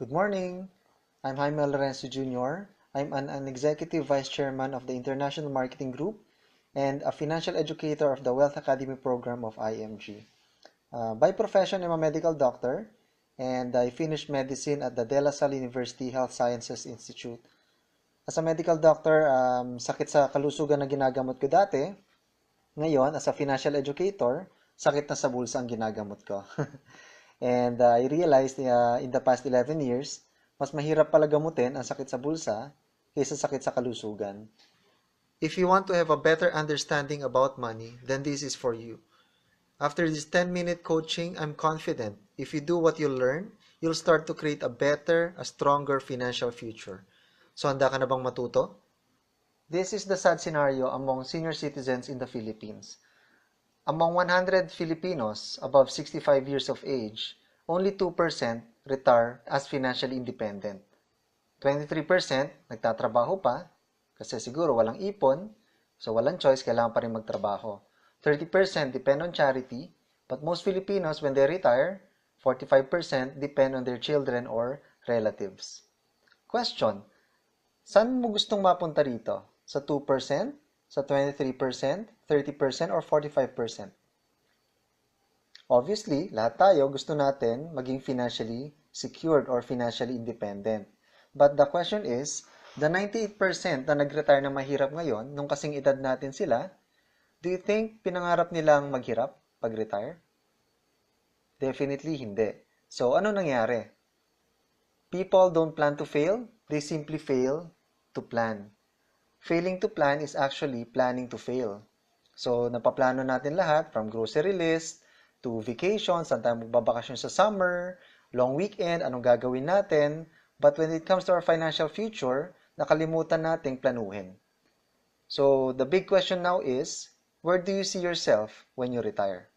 Good morning. I'm Jaime Lorenzo Jr. I'm an Executive Vice Chairman of the International Marketing Group and a financial educator of the Wealth Academy program of IMG. By profession, I'm a medical doctor, and I finished medicine at the De La Salle University Health Sciences Institute. As a medical doctor, sakit sa kalusugan na ginagamot ko dati. Ngayon, as a financial educator, sakit na sa bulsa ang ginagamot ko. And I realized in the past 11 years, mas mahirap pala gamutin ang sakit sa bulsa kaysa sakit sa kalusugan. If you want to have a better understanding about money, then this is for you. After this 10-minute coaching, I'm confident if you do what you learn, you'll start to create a better, a stronger financial future. So handa ka na bang matuto? This is the sad scenario among senior citizens in the Philippines. Among 100 Filipinos above 65 years of age, only 2% retire as financially independent. 23% nagtatrabaho pa kasi siguro walang ipon, so walang choice, kailangan pa rin magtrabaho. 30% depend on charity, but most Filipinos, when they retire, 45% depend on their children or relatives. Question: saan mo gustong mapunta rito? Sa 2%? Sa 23%? 30%? Or 45%? Obviously, lahat tayo gusto natin maging financially secured or financially independent. But the question is, the 98% na nag-retire na mahirap ngayon, nung kasing edad natin sila, do you think pinangarap nilang maghirap pag-retire? Definitely hindi. So, ano nangyari? People don't plan to fail, they simply fail to plan. Failing to plan is actually planning to fail. So, napaplano natin lahat from grocery list to vacation, saan tayo magbabakasyon sa summer, long weekend, anong gagawin natin. But when it comes to our financial future, nakalimutan nating planuhin. So, the big question now is, where do you see yourself when you retire?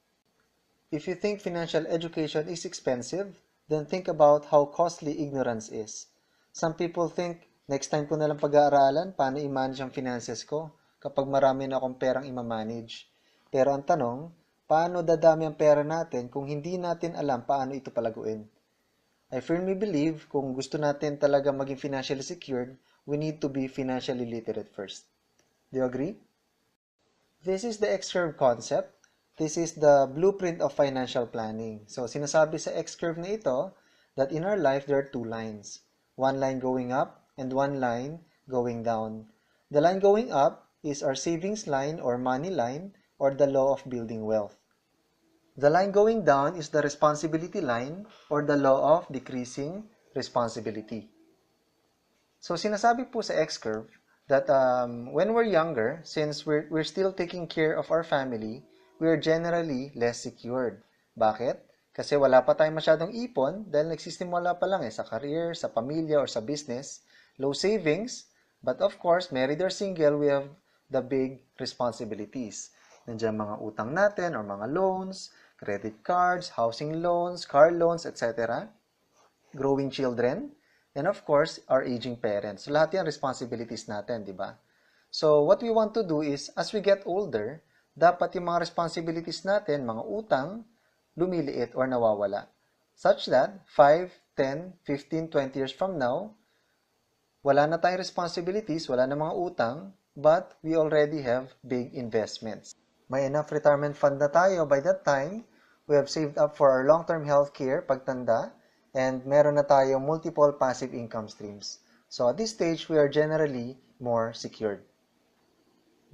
If you think financial education is expensive, then think about how costly ignorance is. Some people think, next time ko nalang pag-aaralan, paano i-manage ang finances ko kapag marami na akong perang i-manage. Pero ang tanong, paano dadami ang pera natin kung hindi natin alam paano ito palaguin? I firmly believe kung gusto natin talaga maging financially secured, we need to be financially literate first. Do you agree? This is the X-curve concept. This is the blueprint of financial planning. So, sinasabi sa X-curve na ito that in our life, there are two lines. One line going up and one line going down. The line going up is our savings line or money line or the law of building wealth. The line going down is the responsibility line or the law of decreasing responsibility. So sinasabi po sa X-curve that when we're younger, since we're still taking care of our family, we're generally less secured. Bakit? Kasi wala pa tayong masyadong ipon dahil nagsisimula pa lang sa career, sa pamilya, or sa business. Low savings, but of course, married or single, we have the big responsibilities. Nandiyan mga utang natin or mga loans, credit cards, housing loans, car loans, etc. Growing children, and of course, our aging parents. So, lahat yan responsibilities natin, di ba? So, what we want to do is, as we get older, dapat yung mga responsibilities natin, mga utang, lumiliit or nawawala. Such that 5, 10, 15, 20 years from now, wala na tayong responsibilities, wala na mga utang, but we already have big investments. May enough retirement fund na tayo by that time, we have saved up for our long-term health care pagtanda, and meron na tayo multiple passive income streams. So at this stage, we are generally more secured.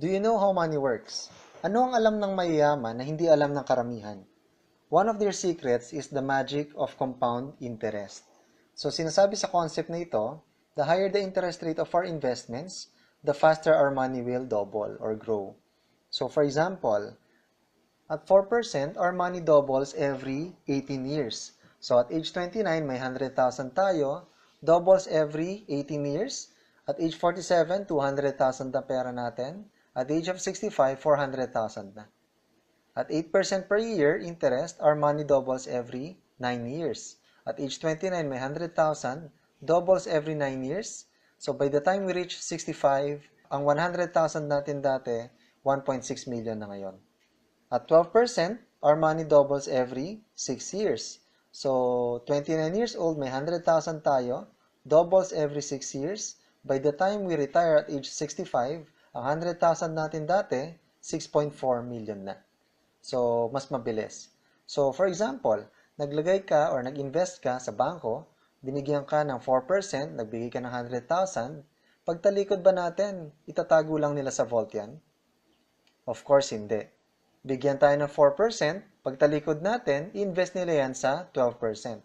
Do you know how money works? Ano ang alam ng mayayaman na hindi alam ng karamihan? One of their secrets is the magic of compound interest. So sinasabi sa concept na ito, the higher the interest rate of our investments, the faster our money will double or grow. So for example, at 4%, our money doubles every 18 years. So at age 29, may 100,000 tayo, doubles every 18 years. At age 47, 200,000 na pera natin. At age of 65, 400,000 na. At 8% per year interest, our money doubles every 9 years. At age 29, may 100,000, doubles every 9 years. So by the time we reach 65, ang 100,000 natin dati, 1.6 million na ngayon. At 12%, our money doubles every 6 years. So, 29 years old, may 100,000 tayo. Doubles every 6 years. By the time we retire at age 65, ang 100,000 natin dati, 6.4 million na. So, mas mabilis. So, for example, naglagay ka or nag-invest ka sa bangko, binigyan ka ng 4%, nagbigay ka ng 100,000, pagtalikod ba natin, itatago lang nila sa vault yan? Of course, hindi. Bigyan tayo ng 4%, pagtalikod natin, i-invest nila yan sa 12%.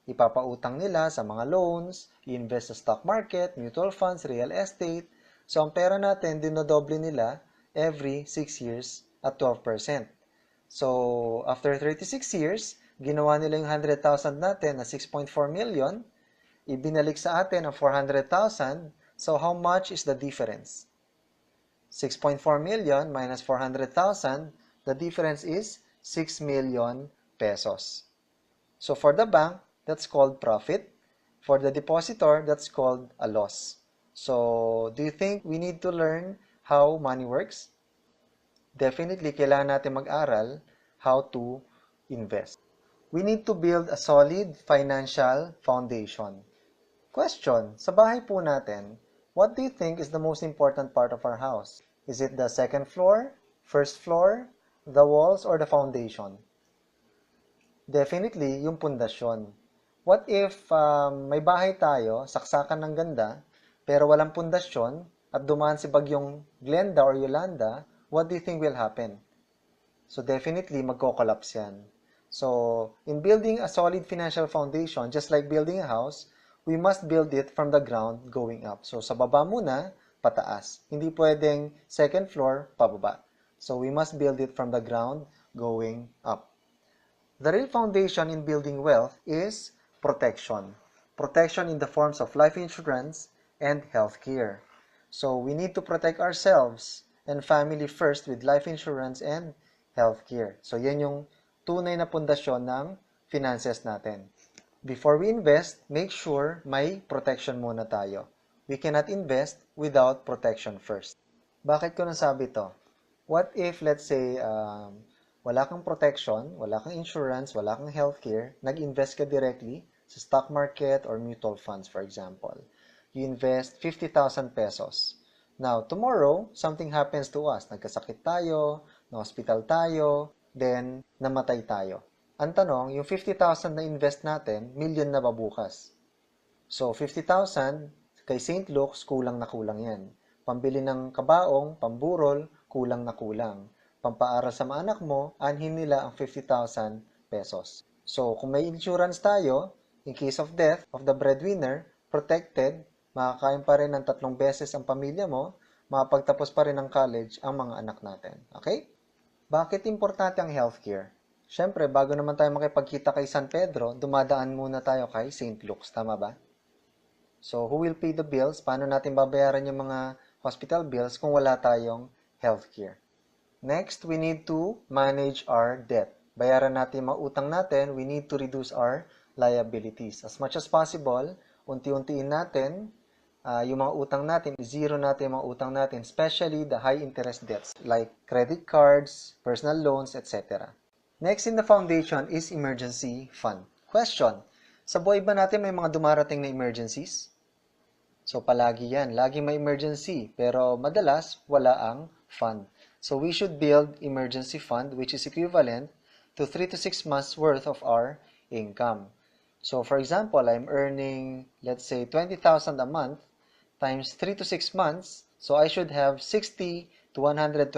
Ipapautang nila sa mga loans, i-invest sa stock market, mutual funds, real estate. So, ang pera natin, dinodoble nila every 6 years at 12%. So, after 36 years, ginawa nila yung 100,000 natin na 6.4 million, ibinalik sa atin ang 400,000. So, how much is the difference? 6.4 million minus 400,000, the difference is 6 million pesos. So, for the bank, that's called profit. For the depositor, that's called a loss. So, do you think we need to learn how money works? Definitely, kailangan natin mag-aral how to invest. We need to build a solid financial foundation. Question, sa bahay po natin, what do you think is the most important part of our house? Is it the second floor, first floor, the walls, or the foundation? Definitely, yung pundasyon. What if may bahay tayo, saksakan ng ganda, pero walang pundasyon, at dumaan si bagyong Glenda or Yolanda, what do you think will happen? So definitely, magko-collapse yan. So, in building a solid financial foundation, just like building a house, we must build it from the ground going up. So, sa baba muna, pataas. Hindi pwedeng second floor, pababa. So, we must build it from the ground going up. The real foundation in building wealth is protection. Protection in the forms of life insurance and healthcare. So, we need to protect ourselves and family first with life insurance and healthcare. So, yan yung tunay na pundasyon ng finances natin. Before we invest, make sure may protection muna tayo. We cannot invest without protection first. Bakit ko nasabi to? What if, let's say, wala kang protection, wala kang insurance, wala kang healthcare, nag-invest ka directly sa stock market or mutual funds, for example. You invest 50,000 pesos. Now, tomorrow, something happens to us. Nagkasakit tayo, na-hospital tayo, then namatay tayo. Ang tanong, yung 50,000 na invest natin, million na ba bukas? So, 50,000 kay St. Luke's, kulang na kulang yan. Pambili ng kabaong, pamburol, kulang na kulang. Pampaaral sa mga anak mo, anhin nila ang 50,000 pesos. So, kung may insurance tayo, in case of death of the breadwinner, protected, makakain pa rin ng 3 beses ang pamilya mo, makapagtapos pa rin ng college ang mga anak natin. Okay? Bakit importante ang healthcare? Siyempre, bago naman tayo makipagkita kay San Pedro, dumadaan muna tayo kay St. Luke's. Tama ba? So, who will pay the bills? Paano natin babayaran yung mga hospital bills kung wala tayong healthcare? Next, we need to manage our debt. Bayaran natin mga utang natin, we need to reduce our liabilities. As much as possible, unti-untiin natin yung mga utang natin, zero natin yung mga utang natin, especially the high interest debts like credit cards, personal loans, etc. Next in the foundation is emergency fund. Question, sa buhay ba natin may mga dumarating na emergencies? So, palagi yan. Lagi may emergency. Pero, madalas, wala ang fund. So, we should build emergency fund which is equivalent to 3 to 6 months worth of our income. So, for example, I'm earning, let's say, 20,000 a month times 3 to 6 months. So, I should have 60 to 120,000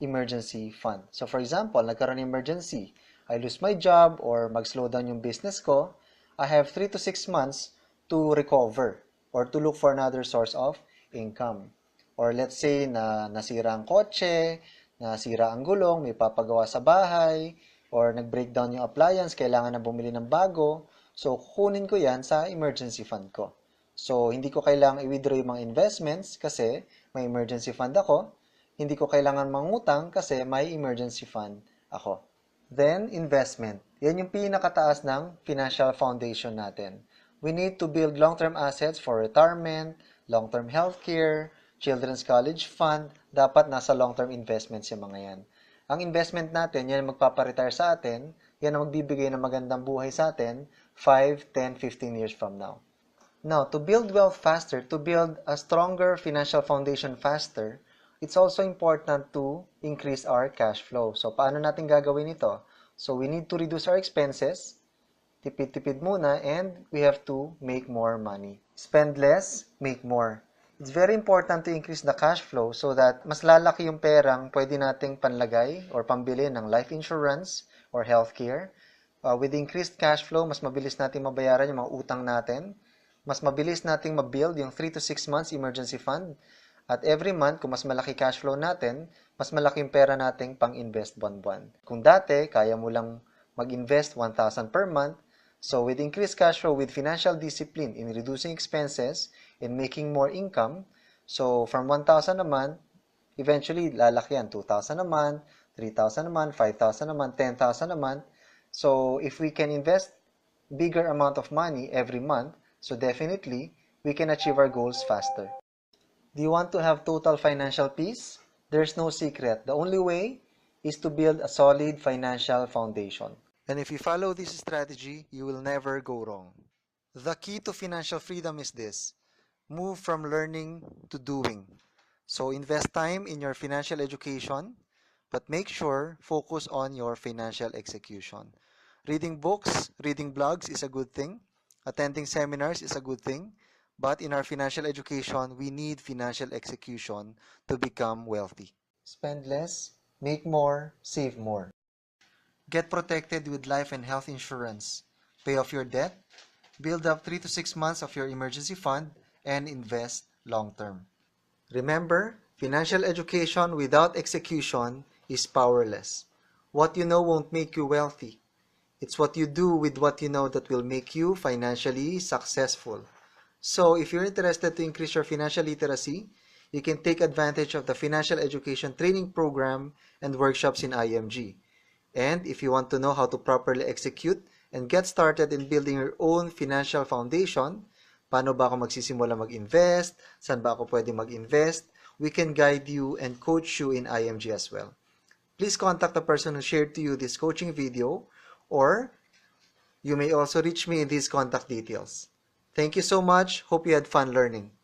emergency fund. So, for example, nagkaroon ng emergency. I lose my job or mag-slow down yung business ko. I have 3 to 6 months to recover or to look for another source of income. Or let's say na nasira ang kotse, nasira ang gulong, may papagawa sa bahay, or nag-breakdown yung appliance, kailangan na bumili ng bago. So, kukunin ko yan sa emergency fund ko. So, hindi ko kailangang i-withdraw yung mga investments kasi may emergency fund ako. Hindi ko kailangan mangutang kasi may emergency fund ako. Then, investment. Yan yung pinakataas ng financial foundation natin. We need to build long-term assets for retirement, long-term healthcare, children's college fund. Dapat nasa long-term investments yung mga yan. Ang investment natin, yan magpaparetire sa atin, yan ang magbibigay ng magandang buhay sa atin 5, 10, 15 years from now. Now, to build wealth faster, to build a stronger financial foundation faster, it's also important to increase our cash flow. So, paano natin gagawin ito? So, we need to reduce our expenses, tipid-tipid muna, and we have to make more money. Spend less, make more. It's very important to increase the cash flow so that mas lalaki yung perang pwede nating panlagay or pambili ng life insurance or healthcare. With increased cash flow, mas mabilis nating mabayaran yung mga utang natin. Mas mabilis nating mabuild yung 3 to 6 months emergency fund. At every month, kung mas malaki cash flow natin, mas malaki yung pera nating pang-invest buwan-buwan. Kung dati, kaya mo lang mag-invest 1,000 per month, so with increased cash flow, with financial discipline in reducing expenses and making more income, so from 1,000 a month, eventually lalaki yan, 2,000 a month, 3,000 a month, 5,000 a month, 10,000 a month. So if we can invest bigger amount of money every month, so definitely we can achieve our goals faster. Do you want to have total financial peace? There's no secret. The only way is to build a solid financial foundation. And if you follow this strategy, you will never go wrong. The key to financial freedom is this: move from learning to doing. So invest time in your financial education, but make sure focus on your financial execution. Reading books, reading blogs is a good thing. Attending seminars is a good thing. But in our financial education, we need financial execution to become wealthy. Spend less, make more, save more. Get protected with life and health insurance. Pay off your debt, build up 3 to 6 months of your emergency fund, and invest long term. Remember, financial education without execution is powerless. What you know won't make you wealthy. It's what you do with what you know that will make you financially successful. So, if you're interested to increase your financial literacy, you can take advantage of the financial education training program and workshops in IMG. And if you want to know how to properly execute and get started in building your own financial foundation, paano ba ako magsisimula mag-invest, saan ba ako pwede mag-invest, we can guide you and coach you in IMG as well. Please contact the person who shared to you this coaching video, or you may also reach me in these contact details. Thank you so much. Hope you had fun learning.